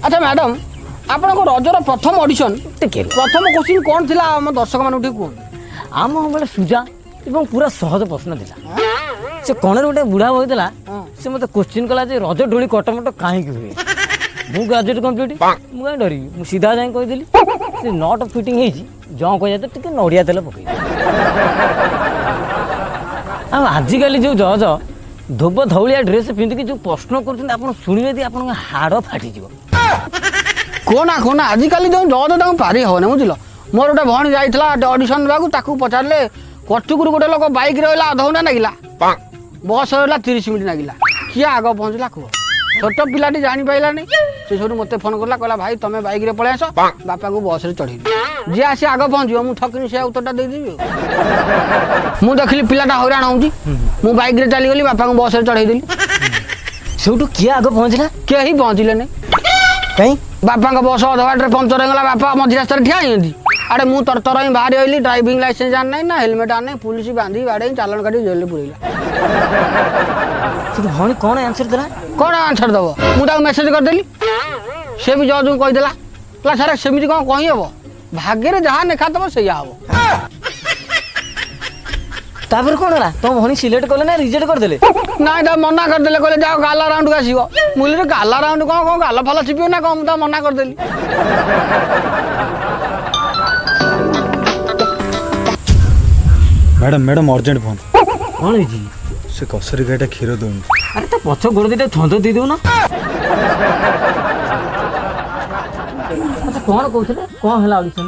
अच्छा मैडम आपण को रजर प्रथम ऑडिशन प्रथम क्वेश्चन कौन थिला हम दर्शक मान उठी को आम बेले सुजा एवं पूरा सहज प्रश्न दिला से कण गोटे बुढ़ा होता से मत क्वेश्चन कला रज डोली कटमट कहीं हुए मु ग्रेजुएट कंप्लीट मुझे डरी मुझे सीधा जाए कहीदेली से नट फिटिंग जँ कह टे नड़िया तेल पकई आजिकल जो जज धोब धौलिया ड्रेस पिंधिकी जो प्रश्न कर शुणवे आप हाड़ फाटी कोना कोना आजिकल जो जज पारि हेने बुझल मोर गोटे भणी जाइला ऑडिशन देवाक पचारे कटुकुर गोटे लोक बैक रहा अध घंटा नागिला बस रहा 30 मिनट नागिला किए आग पहुँचला कह छोट पिलाटी जापारा नहीं से सब मत फोन कला कहला भाई तुम बैक रे पलि आस बापा को बस चढ़ी जी आसी आग पहुँच मुझे ठकनी से उत्तरटा देदेवी मुझे देखिली पिलाटा हईराण होगी मु बैक रे चलीगली बापा को बस चढ़ेदेली से किए आग पहुँचला कहीं पहुँचले नहीं कहीं बापा बस अधबाटे पंचर होगा बापा मझी रास्तार ठिया अरे मुझे तरतर ही बाहर आइली ड्राइविंग लाइसेंस आन ना हेलमेट आने पुलिस बांधी बाड़े चालान काटी जेल पुरैला भौणी कौन आंसर देला कौन आंसर दब मुझे मेसेज करदेली सी भी जज को कहीदेला कहला सारे सेमती कौन कही हम भाग्य जहाँ लेखा तब से हम तापर कौन है तुम भौणी सिलेक्ट कले ना रिजेक्ट करदेले ना मना करदेले कहले जाओ गाला राउंड को आसो मुझे गाला राउंड कौन कौन गाल फल चिपियो ना कौन मुझे मना करदेली मैडम मैडम अर्जेंट फोन कौन है से कसरी गाईटा क्षीर दौन अरे तो पछ गोड़ दीटा छंद दे दो ना अच्छा कौन कहते कौन है ऑडिशन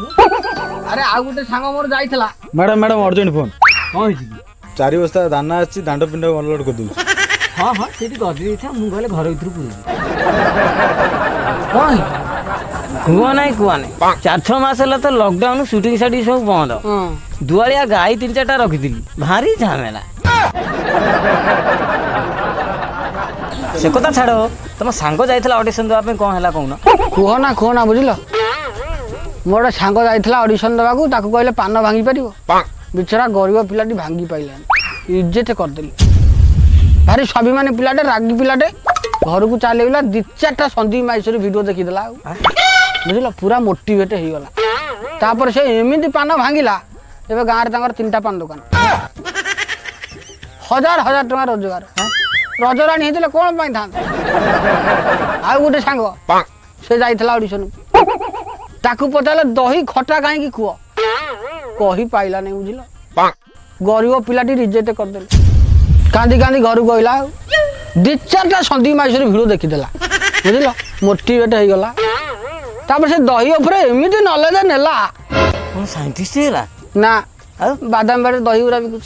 अरे आउ गोटे सांग मोर जाइथला मैडम मैडम अर्जेंट फोन कौन है 4 बस्ता दाना आछि दांड पिंड अनलोड कर दूँ हाँ हाँ सीटी गदी था मुझे कहले घर भीतर पूरी कौन है कुआ नहीं 4-6 मास है तो लॉकडाउन शूटिंग साटी सब बंद दुआलिया गाई 3-4टा रखी भारी झमेला से कथा छाड़ तुम सांग जाइला ऑडिशन देवाई कौन है कहना कहना बुझल मोर गोटे सांग जाइला ऑडिशन देवाक कहले पान भांगी पार बिचरा गरीब पिलाटी भांगी पाइलान इज्जत करदेली भारी स्वाभिमानी पिलाटे रागी पिलाटे घर को चलेगा 2-4टा संदीप माइसर वीडियो देखीदेला बुझल पूरा मोटिवेट हो गला तापर से एमती पान भांगिला एवं गाँव में 3टा पान दुकान 1000 टका रोजगार रजराणी होते कौन पाई था आउ गोटे सांग से जाइला ऑडिशन ताकू पचारे दही खटा कहीं कुह कही पाइला नहीं बुझल गरीब पिलाटी रिजेक्ट करदे कांदी कांदी घर को आइला 2-4टा संदीप माइसर वीडियो देखीदेला बुझल मोटिवेट हो गला तापर से दही उपरे एमती नॉलेज नेला कौन साइंटिस्ट है ना बादाम बाड़े दही गुरा भी कुछ